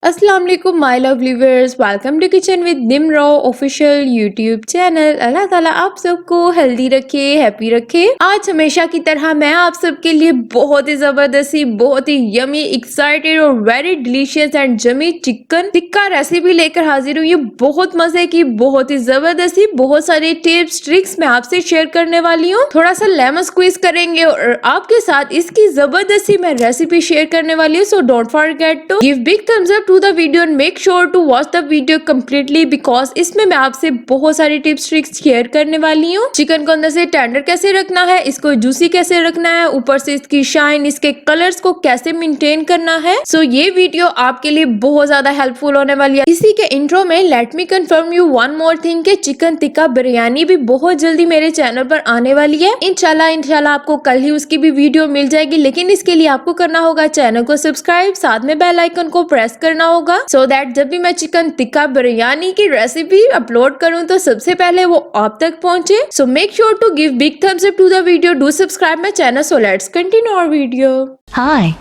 अस्सलाम वालेकुम my lovely viewers, welcome to kitchen with Nimra official YouTube channel. Allah ताला आप सबको हेल्दी रखे, हैप्पी रखे। आज हमेशा की तरह मैं आप सबके लिए बहुत ही जबरदस्ती, बहुत ही यमी, एक्साइटेड और वेरी डिलीशियस एंड जमी चिकन टिक्का रेसिपी लेकर हाजिर हूँ। ये बहुत मजे की, बहुत ही जबरदस्ती, बहुत सारे टिप्स ट्रिक्स मैं आपसे शेयर करने वाली हूँ। थोड़ा सा लेमन स्क्वीज करेंगे और आपके साथ इसकी जबरदस्ती मैं रेसिपी शेयर करने वाली हूँ। So don't forget to give big thumbs up to the video and make sure to watch the video completely, because इसमें मैं आपसे बहुत सारी टिप्स ट्रिक्स शेयर करने वाली हूँ। चिकन को अंदर से टेंडर कैसे रखना है, इसको जूसी कैसे रखना है, ऊपर से इसकी शाइन, इसके कलर्स को कैसे मेंटेन करना है। सो ये वीडियो आपके लिए बहुत ज्यादा हेल्पफुल होने वाली है। इसी के इंट्रो में let me confirm you one more thing कि चिकन टिक्का बिरयानी भी बहुत जल्दी मेरे चैनल पर आने वाली है। इंशाल्लाह आपको कल ही उसकी भी वीडियो मिल जाएगी, लेकिन इसके लिए आपको करना होगा चैनल को सब्सक्राइब, साथ में बेल आइकन को प्रेस करना होगा, सो दैट जब भी मैं चिकन टिक्का बिरयानी की रेसिपी अपलोड करूं तो सबसे पहले वो आप तक पहुंचे। So make sure to give big thumbs up to the video, do subscribe my channel. So let's continue our video. Hi.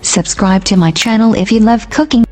Subscribe to my channel if you love cooking.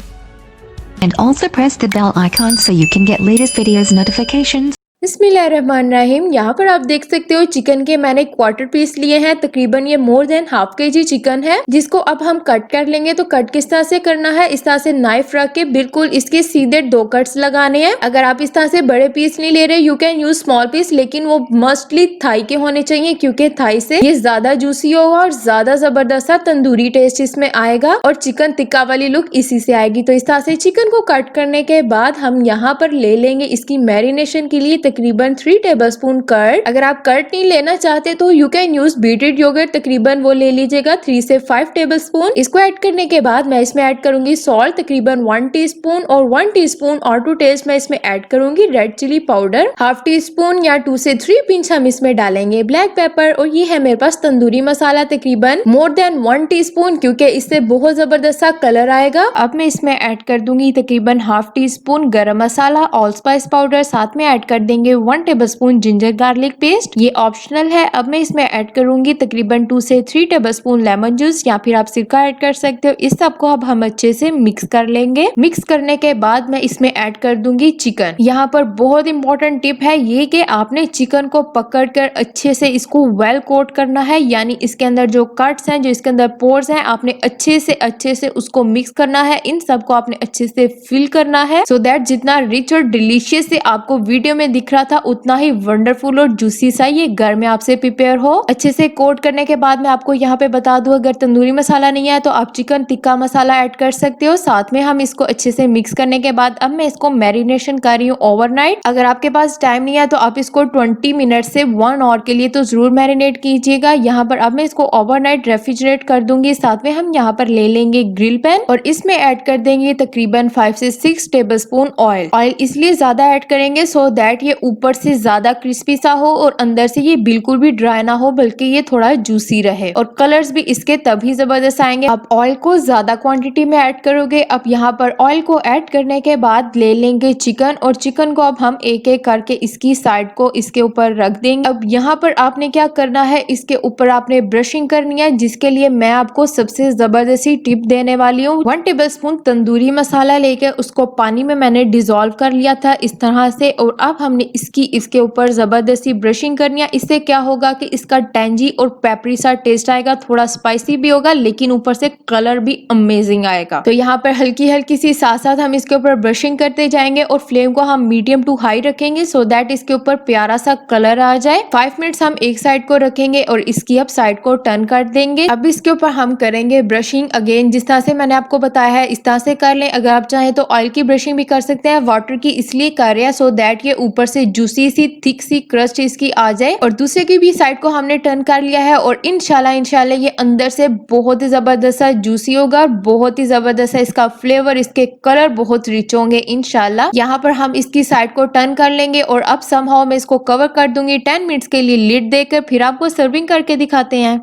And also press the bell icon so you can get latest videos notifications. बिस्मिल्लाहिर्रहमानिर्रहीम। यहाँ पर आप देख सकते हो chicken के मैंने quarter piece लिए हैं। तकरीबन ये more than half KG chicken है, जिसको अब हम कट कर लेंगे। तो कट किस तरह से करना है, इस तरह से नाइफ रख के बिल्कुल इसके सीधे 2 कट्स लगाने हैं। अगर आप इस तरह से बड़े पीस नहीं ले रहे, you can use small piece, लेकिन वो मस्टली थाई के होने चाहिए, क्योंकि थाई से ये ज्यादा जूसी होगा और ज्यादा जबरदस्त तंदूरी टेस्ट इसमें आएगा और चिकन टिक्का वाली लुक इसी से आएगी। तो इस तरह से चिकन को कट करने के बाद हम यहाँ पर ले लेंगे इसकी मैरिनेशन के लिए तकरीबन 3 टेबलस्पून कर्ड। अगर आप कर्ड नहीं लेना चाहते तो यू कैन यूज बीटेड योगर्ट, तकरीबन वो ले लीजिएगा 3 से 5 टेबलस्पून। इसको ऐड करने के बाद मैं इसमें ऐड करूंगी सॉल्ट, तकरीबन 1 टीस्पून, और 1 टीस्पून और टू टेस्ट मैं इसमें ऐड करूंगी red chilli powder, half teaspoon या 2 से 3 पिंच हम इसमें डालेंगे ब्लैक पेपर, और ये है मेरे पास तंदूरी मसाला, तकरीबन मोर देन 1 टीस्पून, क्योंकि इससे बहुत जबरदस्त सा कलर आएगा। अब मैं इसमें ऐड कर दूंगी तकरीबन हाफ टी स्पून गरम मसाला, ऑल स्पाइस पाउडर, साथ में ऐड कर देंगे 1 टेबलस्पून जिंजर गार्लिक पेस्ट, ये ऑप्शनल है। अब मैं इसमें ऐड करूंगी तकरीबन 2 से 3 टेबलस्पून लेमन जूस, या फिर आप सिरका ऐड कर सकते हो। इस सबको अब हम अच्छे से मिक्स कर लेंगे। मिक्स करने के बाद मैं इसमें ऐड कर दूंगी चिकन। यहाँ पर बहुत इंपॉर्टेंट टिप है ये कि आपने चिकन को पकड़कर अच्छे से इसको वेल कोट करना है, यानी इसके अंदर जो कट्स हैं, जो इसके अंदर पोर्स हैं, आपने अच्छे से उसको मिक्स करना है। इन सबको आपने अच्छे से फिल करना है, सो दैट जितना रिच और डिलीशियस से आपको वीडियो में दिख रहा था, उतना ही वंडरफुल और जूसी सा ये घर में आपसे प्रिपेयर हो। अच्छे से कोट करने के बाद मैं आपको यहाँ पे बता दूं, अगर तंदूरी मसाला नहीं है तो आप चिकन टिक्का मसाला ऐड कर सकते हो। साथ में हम इसको अच्छे से मिक्स करने के बाद अब मैं इसको मैरिनेशन कर रही हूँ ओवरनाइट। अगर आपके पास टाइम नहीं है तो आप इसको 20 मिनट से 1 आवर के लिए तो जरूर मैरिनेट कीजिएगा। यहाँ पर अब मैं इसको ओवरनाइट रेफ्रिजरेट कर दूंगी। साथ में हम यहाँ पर ले लेंगे ग्रिल पैन और इसमें ऐड कर देंगे तकरीबन 5 से 6 टेबलस्पून ऑयल। ऑयल इसलिए ज्यादा ऐड करेंगे सो दैट ये ऊपर से ज्यादा क्रिस्पी सा हो और अंदर से ये बिल्कुल भी ड्राई ना हो, बल्कि ये थोड़ा जूसी रहे, और कलर्स भी इसके तभी जबरदस्त आएंगे। आप ऑयल को ज्यादा क्वांटिटी में ऐड करोगे। अब यहाँ पर ऑयल को ऐड करने के बाद ले लेंगे चिकन, और चिकन को अब हम एक एक करके इसकी साइड को इसके ऊपर रख देंगे। अब यहाँ पर आपने क्या करना है, इसके ऊपर आपने ब्रशिंग करनी है, जिसके लिए मैं आपको सबसे जबरदस्ती टिप देने वाली हूँ। 1 टेबलस्पून तंदूरी मसाला लेकर उसको पानी में मैंने डिजोल्व कर लिया था इस तरह से, और अब हमने इसके ऊपर जबरदस्ती ब्रशिंग करनी है। इससे क्या होगा कि इसका टेंजी और पेपरी सा टेस्ट आएगा, थोड़ा स्पाइसी भी होगा, लेकिन ऊपर से कलर भी अमेजिंग आएगा। तो यहाँ पर हल्की सी साथ साथ हम इसके ऊपर ब्रशिंग करते जाएंगे और फ्लेम को हम मीडियम टू हाई रखेंगे, सो दैट इसके ऊपर प्यारा सा कलर आ जाए। 5 मिनट्स हम एक साइड को रखेंगे और इसकी अब साइड को टर्न कर देंगे। अब इसके ऊपर हम करेंगे ब्रशिंग अगेन, जिस तरह से मैंने आपको बताया है इस तरह से कर लें। अगर आप चाहें तो ऑयल की ब्रशिंग भी कर सकते हैं, वाटर की इसलिए कर रहे हैं सो दैट ये ऊपर से जूसी सी थिक सी क्रस्ट इसकी आ जाए। और दूसरे की भी साइड को हमने टर्न कर लिया है, और इंशाल्लाह ये अंदर से बहुत ही जबरदस्त सा जूसी होगा, बहुत ही जबरदस्त है इसका फ्लेवर, इसके कलर बहुत रिच होंगे इंशाल्लाह। यहाँ पर हम इसकी साइड को टर्न कर लेंगे और अब समहाउ मैं इसको कवर कर दूंगी 10 मिनट्स के लिए लिड देकर, फिर आपको सर्विंग करके दिखाते हैं।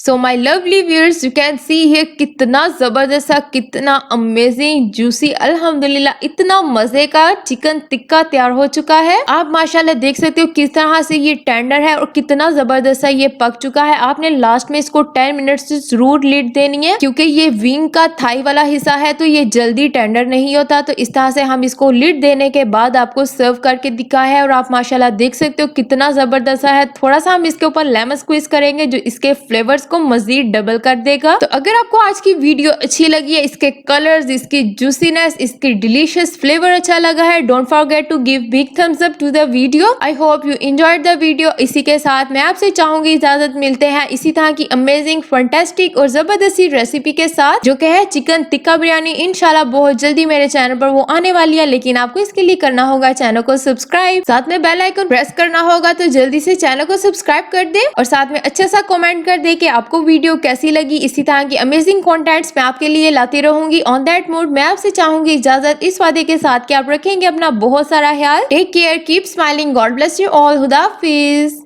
So my lovely viewers, you can see है कितना जबरदस्त सा, कितना अमेजिंग जूसी, अल्हम्दुलिल्लाह इतना मजे का चिकन टिक्का तैयार हो चुका है। आप माशाल्लाह देख सकते हो किस तरह से ये टेंडर है और कितना जबरदस्त सा ये पक चुका है। आपने लास्ट में इसको 10 मिनट्स से जरूर लीड देनी है, क्योंकि ये विंग का थाई वाला हिस्सा है तो ये जल्दी टेंडर नहीं होता। तो इस तरह से हम इसको लीड देने के बाद आपको सर्व करके दिखा है और आप माशाल्लाह देख सकते हो कितना जबरदस्त सा है। थोड़ा सा हम इसके ऊपर लेमन स्क्वीज करेंगे जो इसके फ्लेवर्स को मजीद डबल कर देगा। तो अगर आपको आज की वीडियो अच्छी लगी है, इसके कलर्स, इसकी जूसीनेस, इसकी डिलीशियस फ्लेवर अच्छा लगा है, don't forget to give big thumbs up to the video. I hope you enjoyed the video. इसी के साथ मैं आपसे चाहूंगी इजाजत, मिलते हैं इसी तरह की अमेजिंग, फैंटास्टिक और जबरदस्ती रेसिपी के साथ, जो कि है चिकन टिक्का बिरयानी। इंशाल्लाह बहुत जल्दी मेरे चैनल पर वो आने वाली है, लेकिन आपको इसके लिए करना होगा चैनल को सब्सक्राइब, साथ में बेल आइकन प्रेस करना होगा। तो जल्दी से चैनल को सब्सक्राइब कर दे और साथ में अच्छा सा कमेंट कर दे कि आपको वीडियो कैसी लगी। इसी तरह की अमेजिंग कंटेंट्स मैं आपके लिए लाती रहूंगी। ऑन दैट मूड मैं आपसे चाहूंगी इजाजत, इस वादे के साथ कि आप रखेंगे अपना बहुत सारा ख्याल। Take care, keep smiling, God bless you all, खुदा हाफिज।